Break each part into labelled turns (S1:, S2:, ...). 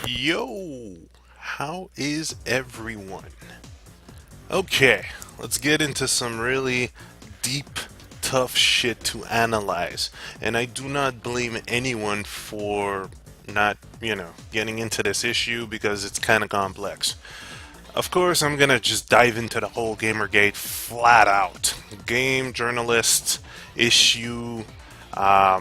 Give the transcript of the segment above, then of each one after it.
S1: Yo, how is everyone? Okay, let's get into some really deep, tough shit to analyze. And I do not blame anyone for not, getting into this issue because it's kind of complex. Of course, I'm gonna just dive into the whole Gamergate flat out. Game journalists issue,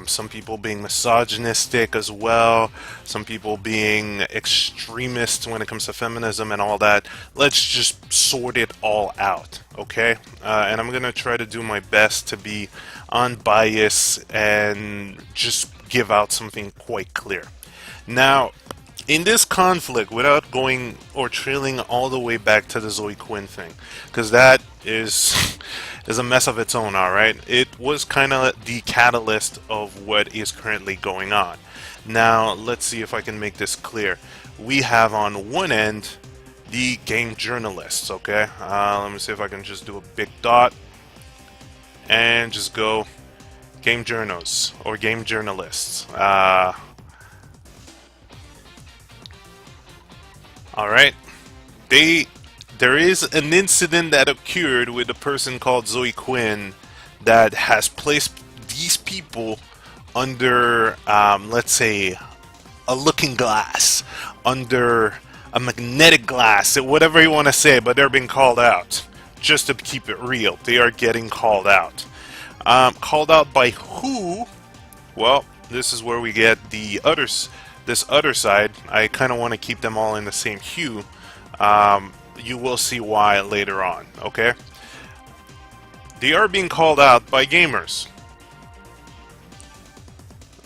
S1: some people being misogynistic as well, some people being extremist when it comes to feminism and all that. Let's just sort it all out, okay? And I'm gonna try to do my best to be unbiased and just give out something quite clear. Now, in this conflict, without going or trailing all the way back to the Zoe Quinn thing, because that is is a mess of its own. All right, it was kind of the catalyst of what is currently going on. Now, let's see if I can make this clear. We have on one end the game journalists. Okay, let me see if I can just do a big dot and just go game journos or game journalists. All right. They there is an incident that occurred with a person called Zoe Quinn that has placed these people under, let's say, a looking glass, under a magnetic glass, whatever you want to say, but they're being called out. Just to keep it real, they are getting called out. Called out by who? Well, this is where we get this other side. I kind of want to keep them all in the same hue. You will see why later on, okay? They are being called out by gamers.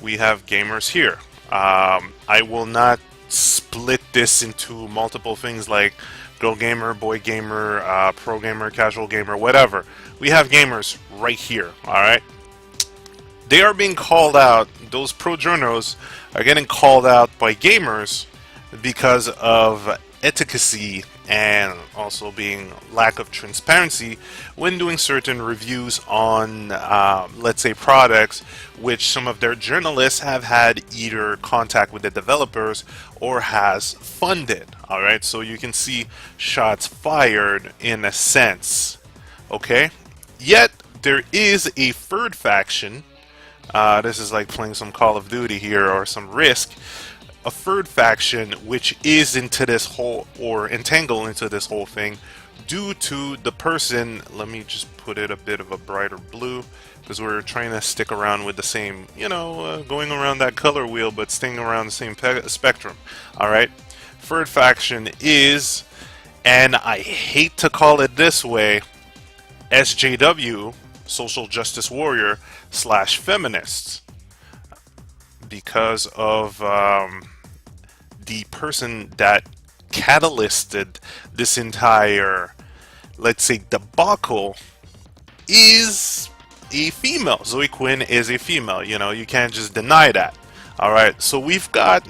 S1: We have gamers here. I will not split this into multiple things like girl gamer, boy gamer, pro gamer, casual gamer, whatever. We have gamers right here, alright? They are being called out, those pro journos are getting called out by gamers because of efficacy and also being lack of transparency when doing certain reviews on, let's say, products which some of their journalists have had either contact with the developers or has funded. All right, so you can see shots fired in a sense. Okay, yet there is a third faction. This is like playing some Call of Duty here or some Risk. A third faction which is into this whole or entangled into this whole thing due to the person. Let me just put it a bit of a brighter blue because we're trying to stick around with the same, going around that color wheel but staying around the same spectrum. Alright, third faction is, and I hate to call it this way, SJW, Social Justice Warrior / Feminists, because of the person that catalysted this entire, let's say, debacle is a female. Zoe Quinn is a female. You can't just deny that. All right, so we've got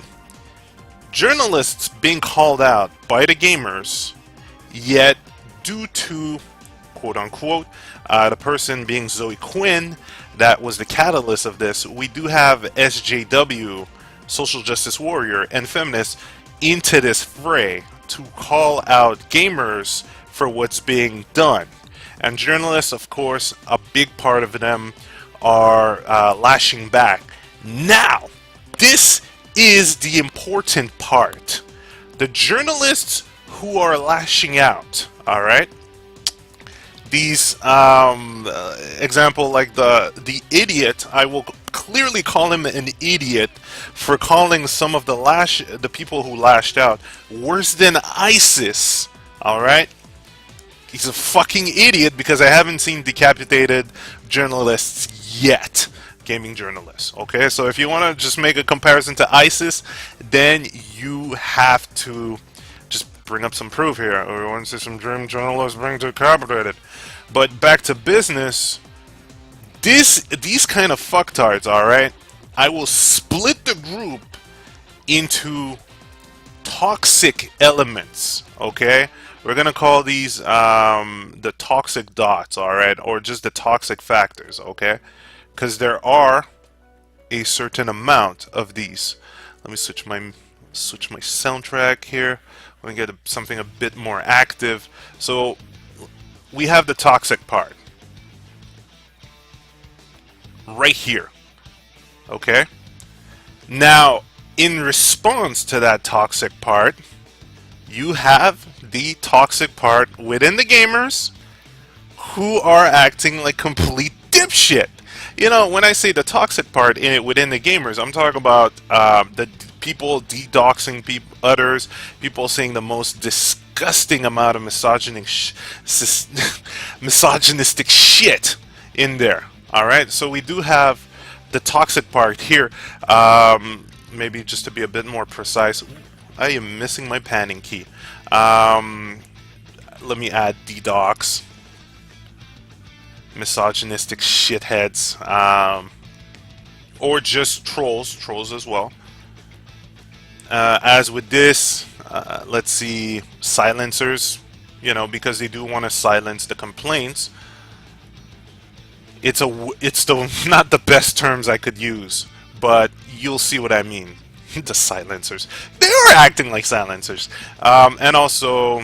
S1: journalists being called out by the gamers, yet due to quote unquote the person being Zoe Quinn that was the catalyst of this, we do have SJW, Social Justice Warrior, and Feminists into this fray to call out gamers for what's being done. And journalists, of course, a big part of them are lashing back. Now, this is the important part. The journalists who are lashing out, all right? These example like the idiot, I will clearly call him an idiot for calling some of the people who lashed out worse than ISIS. All right, he's a fucking idiot because I haven't seen decapitated journalists yet, gaming journalists. Okay, so if you want to just make a comparison to ISIS, then you have to bring up some proof here, or want to see some dream journalists bring decapitated. But back to business. These kind of fucktards, all right. I will split the group into toxic elements. Okay, we're gonna call these the toxic dots, all right, or just the toxic factors. Okay, because there are a certain amount of these. Let me switch my switch my soundtrack here. I'm gonna get something a bit more active. So we have the toxic part right here. Okay? Now, in response to that toxic part, you have the toxic part within the gamers who are acting like complete dipshit. You know, when I say the toxic part in it within the gamers, I'm talking about the people de-doxing others, people saying the most disgusting amount of misogynistic shit in there. All right, so we do have the toxic part here. Maybe just to be a bit more precise, I am missing my panning key. Let me add de-dox. Misogynistic shitheads, or just trolls as well. As with this, let's see, silencers, you know, because they do want to silence the complaints. It's not the best terms I could use, but you'll see what I mean. The silencers, they are acting like silencers, and also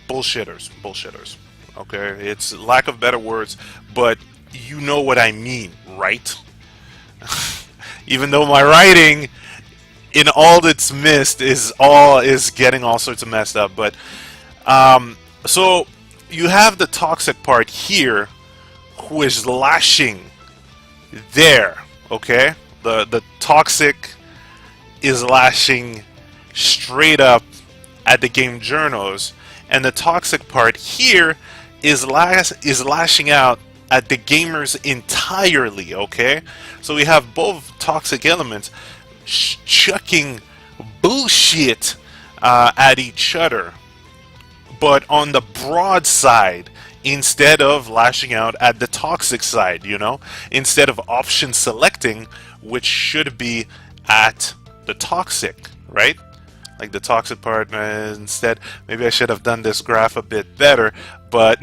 S1: bullshitters. Okay, it's lack of better words, but you know what I mean, right? Even though my writing, in all its mist, is getting all sorts of messed up, but so you have the toxic part here, who is lashing there. Okay, the toxic is lashing straight up at the game journals, and the toxic part here is lashing out at the gamers entirely. Okay, so we have both toxic elements chucking bullshit at each other, but on the broad side instead of lashing out at the toxic side, you know, instead of option selecting, which should be at the toxic, right? Like the toxic part, instead, maybe I should have done this graph a bit better, but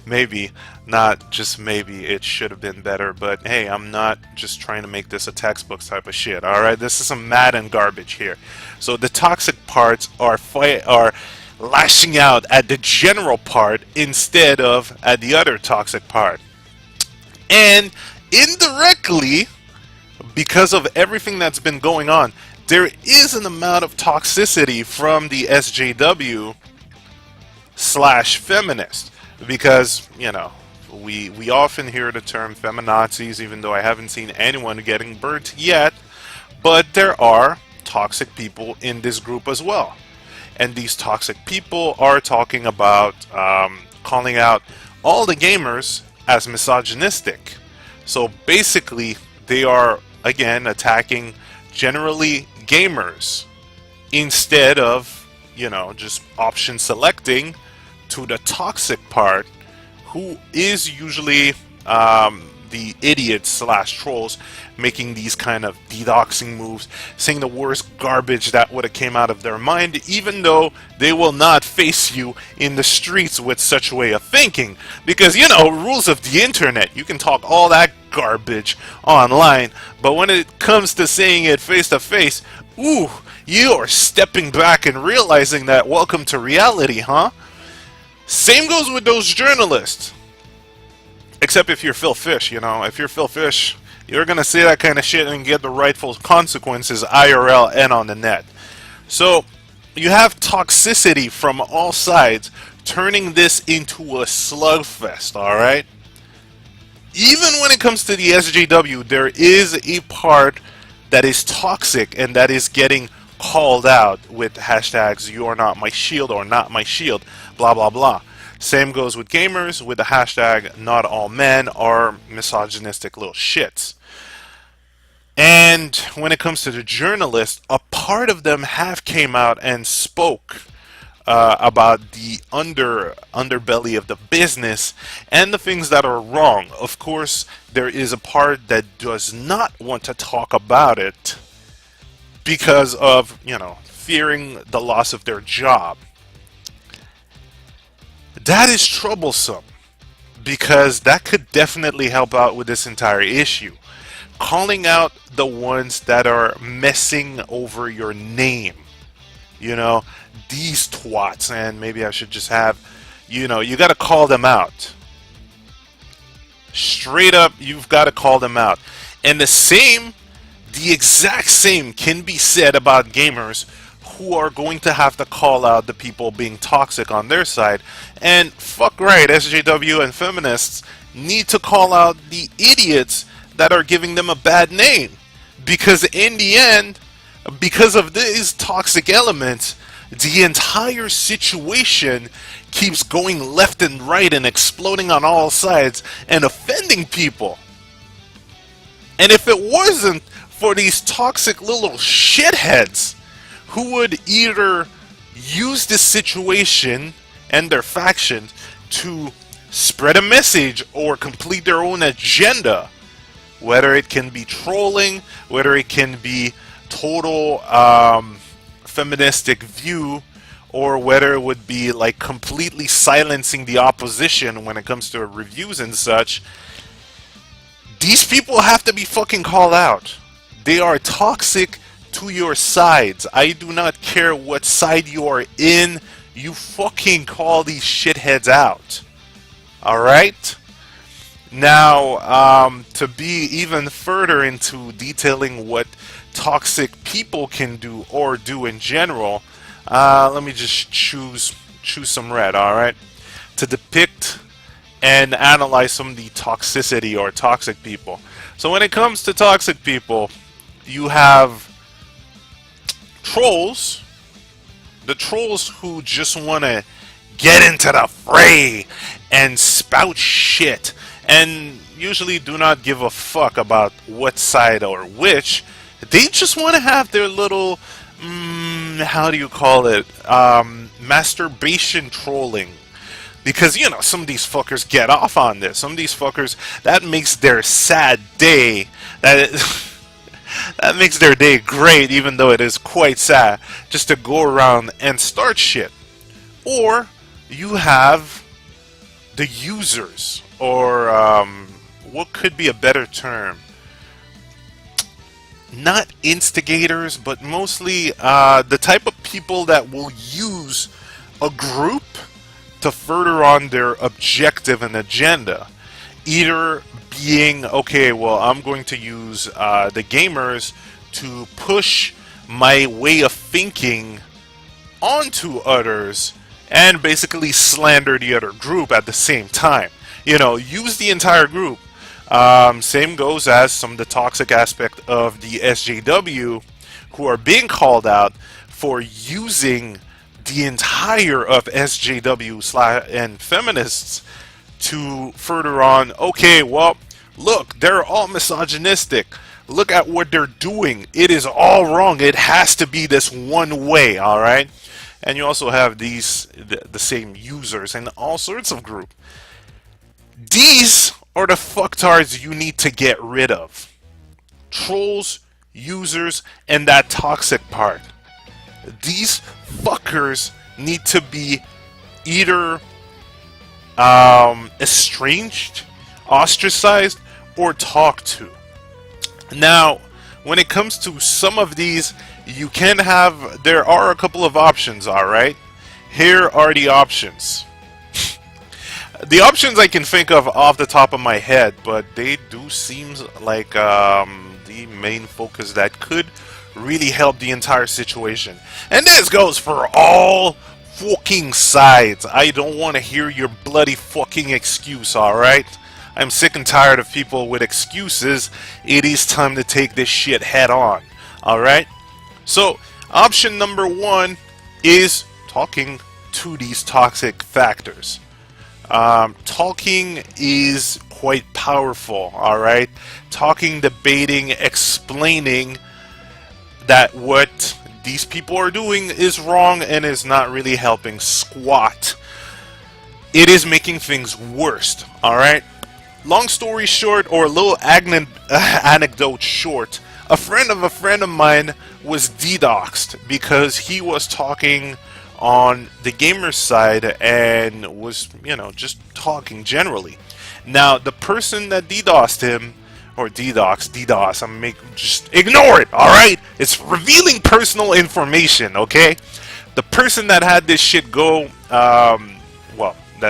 S1: maybe, not just maybe, it should have been better. But hey, I'm not just trying to make this a textbook type of shit, alright? This is some Madden garbage here. So the toxic parts are lashing out at the general part instead of at the other toxic part. And indirectly, because of everything that's been going on, there is an amount of toxicity from the SJW / feminist, because, you know, we often hear the term feminazis, even though I haven't seen anyone getting burnt yet, but there are toxic people in this group as well. And these toxic people are talking about calling out all the gamers as misogynistic. So basically, they are, again, attacking generally gamers instead of, you know, just option selecting to the toxic part, who is usually the idiots / trolls making these kind of de-doxing moves, saying the worst garbage that would have came out of their mind, even though they will not face you in the streets with such way of thinking. Because, you know, rules of the internet, you can talk all that garbage online, but when it comes to saying it face to face, ooh, you are stepping back and realizing that welcome to reality, huh? Same goes with those journalists. Except if you're Phil Fish, you know. If you're Phil Fish, you're gonna say that kind of shit and get the rightful consequences IRL and on the net. So you have toxicity from all sides, turning this into a slugfest, alright? Even when it comes to the SJW, there is a part that is toxic and that is getting called out with hashtags "you are not my shield" or "not my shield," blah blah blah. Same goes with gamers with the hashtag "not all men are misogynistic little shits." And when it comes to the journalists, a part of them have came out and spoke about the underbelly of the business and the things that are wrong. Of course, there is a part that does not want to talk about it because of, you know, fearing the loss of their job. That is troublesome, because that could definitely help out with this entire issue. calling out the ones that are messing over your name. You know, these twats, and maybe I should just have, you know, you got to call them out. Straight up, you've got to call them out. And the exact same can be said about gamers who are going to have to call out the people being toxic on their side. And fuck right, SJW and feminists need to call out the idiots that are giving them a bad name. Because in the end, because of these toxic elements, the entire situation keeps going left and right and exploding on all sides and offending people. And if it wasn't for these toxic little shitheads who would either use this situation and their faction to spread a message or complete their own agenda, whether it can be trolling, whether it can be total feministic view, or whether it would be like completely silencing the opposition when it comes to reviews and such, these people have to be fucking called out. They are toxic to your sides. I do not care what side you are in, you fucking call these shitheads out. Alright? Now, to be even further into detailing what toxic people can do or do in general, let me just choose some red, alright? To depict and analyze some of the toxicity or toxic people. So when it comes to toxic people, you have trolls. The trolls who just want to get into the fray and spout shit, and usually do not give a fuck about what side or which. They just want to have their little, how do you call it, masturbation trolling. Because, you know, some of these fuckers get off on this. Some of these fuckers, that makes their sad day, that makes their day great, even though it is quite sad, just to go around and start shit. Or you have the users, or what could be a better term? Not instigators, but mostly the type of people that will use a group to further on their objective and agenda. Either being, okay, well, I'm going to use the gamers to push my way of thinking onto others and basically slander the other group at the same time. You know, use the entire group. Same goes as some of the toxic aspect of the SJW who are being called out for using the entire of SJW and feminists to further on, okay, well, look, they're all misogynistic. Look at what they're doing. It is all wrong. It has to be this one way, alright? And you also have these, the same users and all sorts of group. These are the fucktards you need to get rid of. Trolls, users, and that toxic part. These fuckers need to be either estranged, ostracized, or talked to. Now, when it comes to some of these, you can have, there are a couple of options, alright? Here are the options. The options I can think of off the top of my head, but they do seem like the main focus that could really help the entire situation. And this goes for all fucking sides. I don't want to hear your bloody fucking excuse, alright? I'm sick and tired of people with excuses. It is time to take this shit head on, alright? So, option number one is talking to these toxic factors. Talking is quite powerful, alright? Talking, debating, explaining that what these people are doing is wrong and is not really helping squat. It is making things worse, alright? Long story short, or a little anecdote short, a friend of mine was DDoXed because he was talking on the gamer side and was, you know, just talking generally. Now, the person that DDoSed him, or DDoS. Just ignore it, alright? It's revealing personal information, okay? The person that had this shit that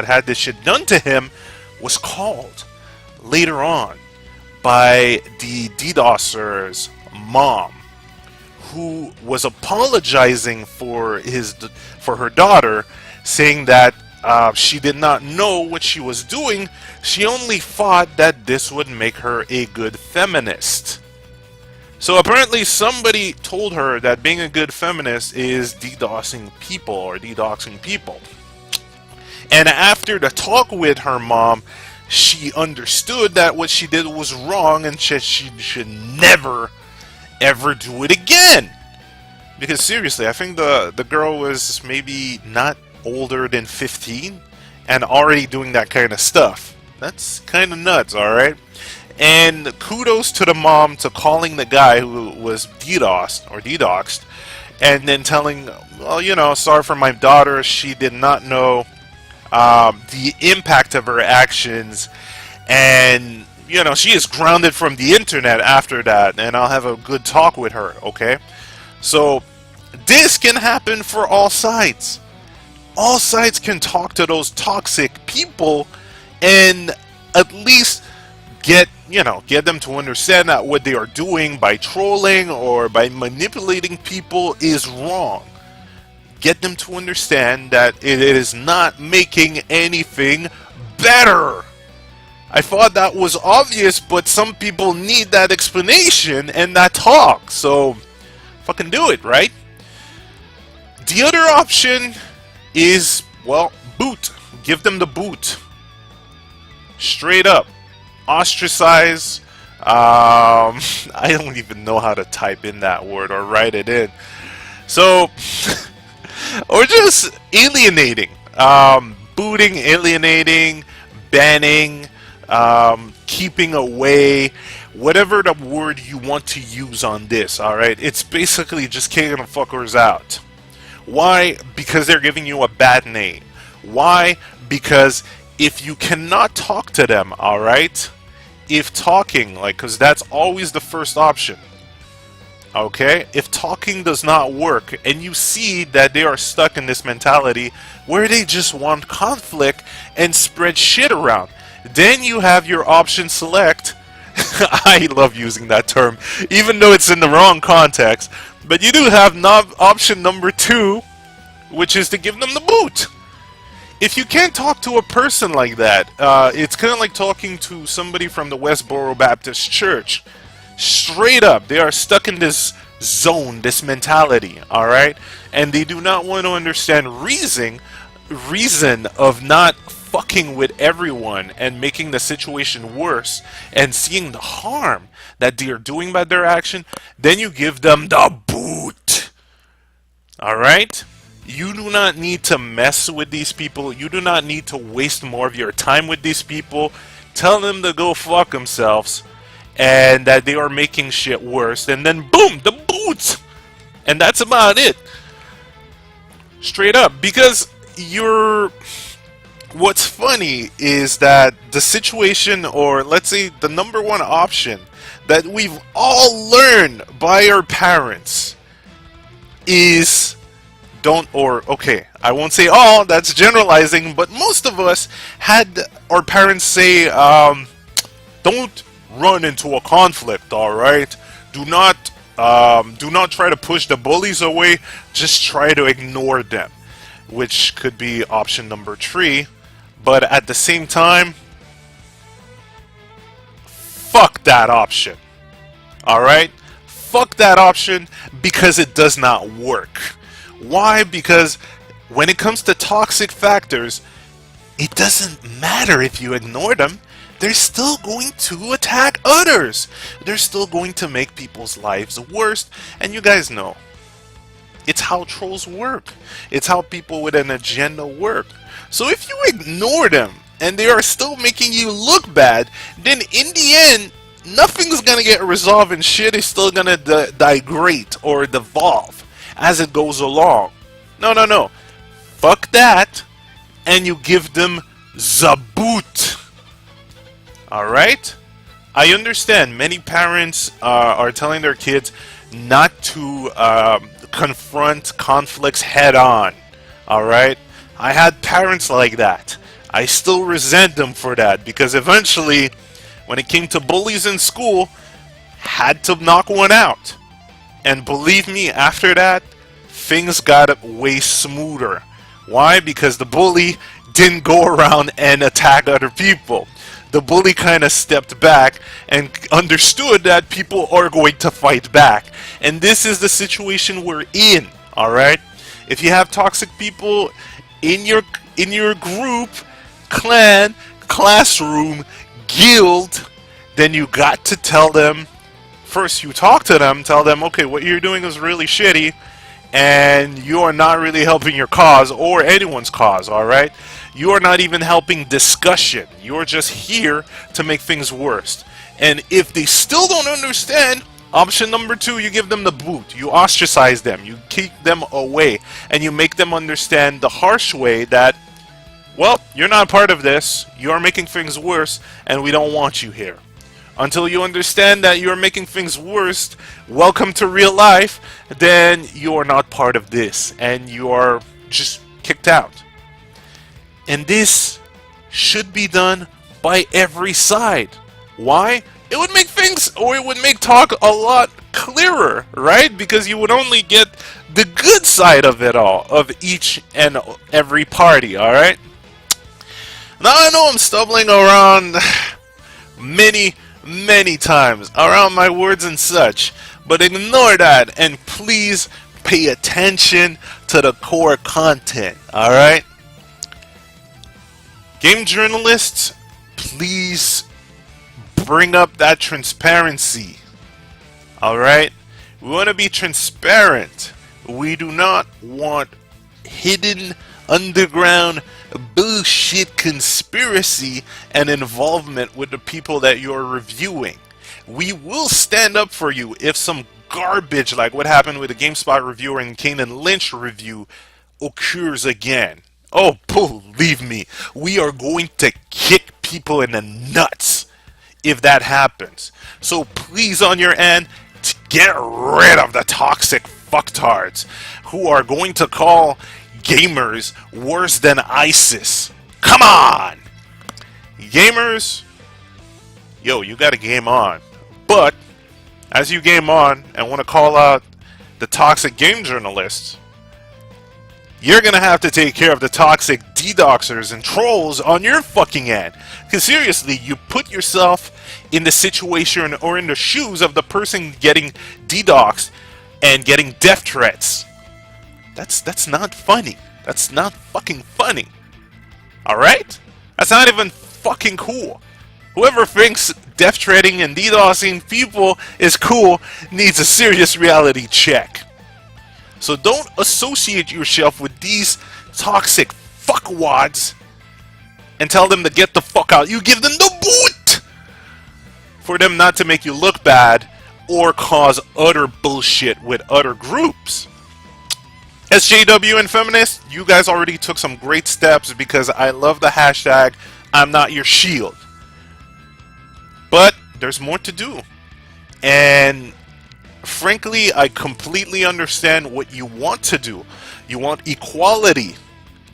S1: had this shit done to him was called later on by the DDoSer's mom, who was apologizing for her daughter, saying that she did not know what she was doing. She only thought that this would make her a good feminist. So apparently somebody told her that being a good feminist is DDoSing people or DDoSing people. And after the talk with her mom, she understood that what she did was wrong and she should never ever do it again. Because seriously, I think the girl was maybe not older than 15 and already doing that kind of stuff. That's kind of nuts, alright? And kudos to the mom to calling the guy who was DDoSed and then telling, well, you know, sorry for my daughter, she did not know the impact of her actions, and you know, she is grounded from the internet after that, and I'll have a good talk with her, okay? So this can happen for all sides. All sides can talk to those toxic people and at least get them to understand that what they are doing by trolling or by manipulating people is wrong. Get them to understand that it is not making anything better. I thought that was obvious, but some people need that explanation and that talk, so fucking do it, right? The other option is, well, boot. Give them the boot. Straight up. Ostracize. I don't even know how to type in that word or write it in. So, or just alienating. Booting, alienating, banning, keeping away, whatever the word you want to use on this, alright? It's basically just kicking the fuckers out. Why? Because they're giving you a bad name. Why? Because if you cannot talk to them, alright? If talking, because that's always the first option. Okay? If talking does not work and you see that they are stuck in this mentality where they just want conflict and spread shit around, then you have your option select. I love using that term, even though it's in the wrong context. But you do have option number 2, which is to give them the boot. If you can't talk to a person like that, it's kind of like talking to somebody from the Westboro Baptist Church. Straight up, they are stuck in this zone, this mentality, alright? And they do not want to understand reason of not fucking with everyone and making the situation worse and seeing the harm that they are doing by their action. Then you give them the boot. Alright? You do not need to mess with these people. You do not need to waste more of your time with these people. Tell them to go fuck themselves and that they are making shit worse, and then boom, the boots, and that's about it. Straight up. Because what's funny is that the situation, or let's say the number one option that we've all learned by our parents is I won't say all, that's generalizing, but most of us had our parents say, don't run into a conflict, alright? Do not try to push the bullies away, just try to ignore them, which could be option number 3, but at the same time, fuck that option, alright? Fuck that option because it does not work. Why? Because when it comes to toxic factors, it doesn't matter if you ignore them. They're still going to attack others. They're still going to make people's lives worse. And you guys know, it's how trolls work. It's how people with an agenda work. So if you ignore them and they are still making you look bad, then in the end, nothing's going to get resolved and shit is still going to degrade or devolve as it goes along. No. Fuck that. And you give them the boot. Alright? I understand many parents are telling their kids not to confront conflicts head on. Alright? I had parents like that. I still resent them for that because eventually, when it came to bullies in school, had to knock one out. And believe me, after that, things got way smoother. Why? Because the bully didn't go around and attack other people. The bully kind of stepped back and understood that people are going to fight back. And this is the situation we're in, alright? If you have toxic people in your group, clan, classroom, guild, then you got to tell them, first you talk to them, tell them, okay, what you're doing is really shitty, and you are not really helping your cause or anyone's cause, alright? You are not even helping discussion. You're just here to make things worse. And if they still don't understand, option number 2, you give them the boot. You ostracize them. You keep them away. And you make them understand the harsh way that, well, you're not part of this. You are making things worse, and we don't want you here. Until you understand that you're making things worse, welcome to real life, then you are not part of this, and you are just kicked out. And this should be done by every side. Why? It would make things, or it would make talk a lot clearer, right? Because you would only get the good side of it all, of each and every party, alright? Now I know I'm stumbling around many times around my words and such, but ignore that and please pay attention to the core content, alright? Game journalists, please bring up that transparency, alright? We want to be transparent. We do not want hidden underground bullshit conspiracy and involvement with the people that you're reviewing. We will stand up for you if some garbage like what happened with the GameSpot reviewer and Kanan Lynch review occurs again. Oh, believe me, we are going to kick people in the nuts if that happens. So please, on your end, get rid of the toxic fucktards who are going to call gamers worse than ISIS. Come on! Gamers, yo, you gotta game on. But, as you game on and want to call out the toxic game journalists, you're gonna have to take care of the toxic DDoSers and trolls on your fucking end. Because seriously, you put yourself in the situation or in the shoes of the person getting DDoSed and getting death threats. That's not funny. That's not fucking funny. Alright? That's not even fucking cool. Whoever thinks death threatening and DDoSing people is cool needs a serious reality check. So don't associate yourself with these toxic fuckwads and tell them to get the fuck out. You give them the boot for them not to make you look bad or cause utter bullshit with other groups. SJW and Feminists, you guys already took some great steps because I love the hashtag I'm not your shield. But there's more to do. And frankly, I completely understand what you want to do. You want equality.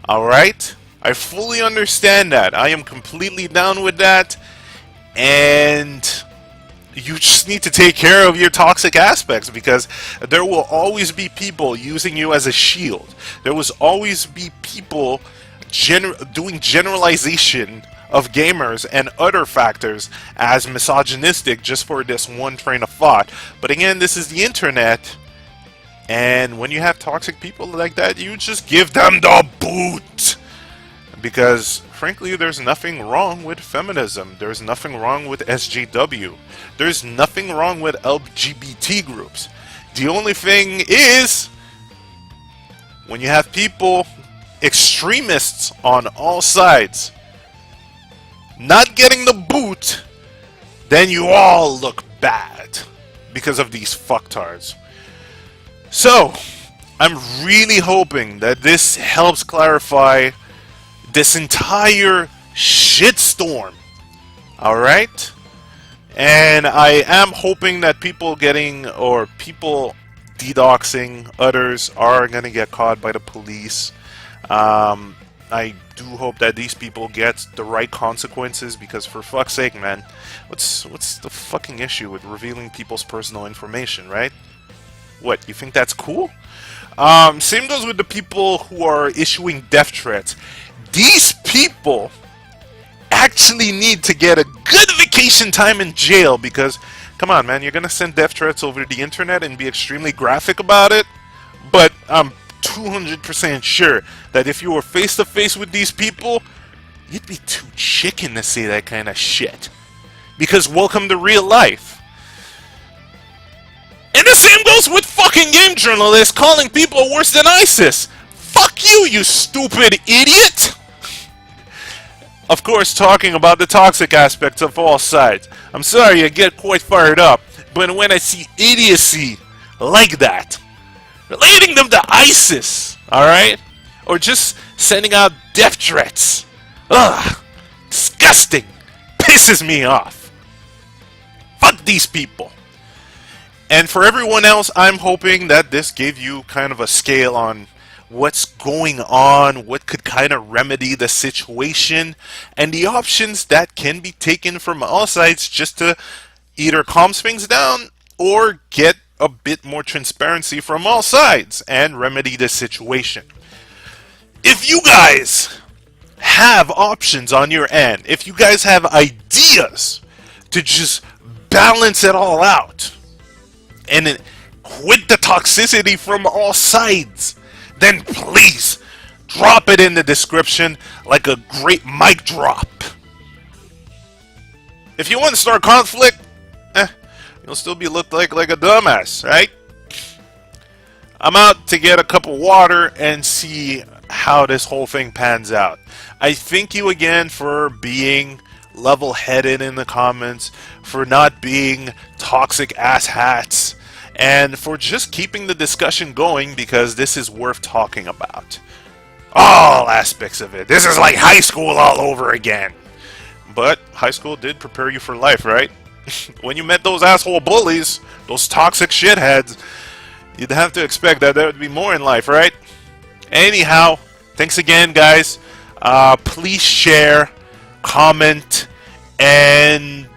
S1: Alright? I fully understand that. I am completely down with that. And you just need to take care of your toxic aspects because there will always be people using you as a shield. There will always be people doing generalization of gamers and other factors as misogynistic just for this one train of thought. But again, this is the internet, and when you have toxic people like that, you just give them the boot. Because frankly, there's nothing wrong with feminism. There's nothing wrong with SJW. There's nothing wrong with LGBT groups. The only thing is, when you have people, extremists on all sides, not getting the boot, then you all look bad because of these fucktards. So, I'm really hoping that this helps clarify this entire shitstorm. Alright? And I am hoping that people getting, or people dedoxing others are going to get caught by the police. I do hope that these people get the right consequences, because for fuck's sake, man, what's the fucking issue with revealing people's personal information, right? What, you think that's cool? Same goes with the people who are issuing death threats. These people actually need to get a good vacation time in jail, because, come on, man, you're gonna send death threats over the internet and be extremely graphic about it, but I'm 200% sure that if you were face to face with these people, you'd be too chicken to say that kind of shit. Because welcome to real life. And the same goes with fucking game journalists calling people worse than ISIS. Fuck you, you stupid idiot! Of course, talking about the toxic aspects of all sides. I'm sorry I get quite fired up, but when I see idiocy like that, relating them to ISIS, alright? Or just sending out death threats. Ugh! Disgusting! Pisses me off. Fuck these people. And for everyone else, I'm hoping that this gave you kind of a scale on what's going on, what could kind of remedy the situation, and the options that can be taken from all sides just to either calm things down or get a bit more transparency from all sides and remedy the situation. If you guys have options on your end, if you guys have ideas to just balance it all out and quit the toxicity from all sides, then please drop it in the description like a great mic drop. If you want to start conflict, you'll still be looked like a dumbass, right? I'm out to get a cup of water and see how this whole thing pans out. I thank you again for being level-headed in the comments, for not being toxic asshats, and for just keeping the discussion going, because this is worth talking about. All aspects of it. This is like high school all over again. But high school did prepare you for life, right? When you met those asshole bullies, those toxic shitheads, you'd have to expect that there would be more in life, right? Anyhow, thanks again, guys. Please share, comment, and,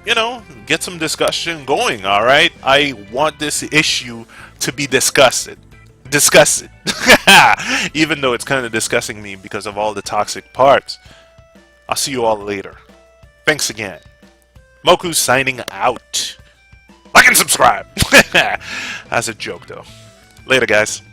S1: you know, get some discussion going, alright? I want this issue to be discussed. Even though it's kind of disgusting me because of all the toxic parts. I'll see you all later. Thanks again. Moku signing out. Like and subscribe. That's a joke, though. Later, guys.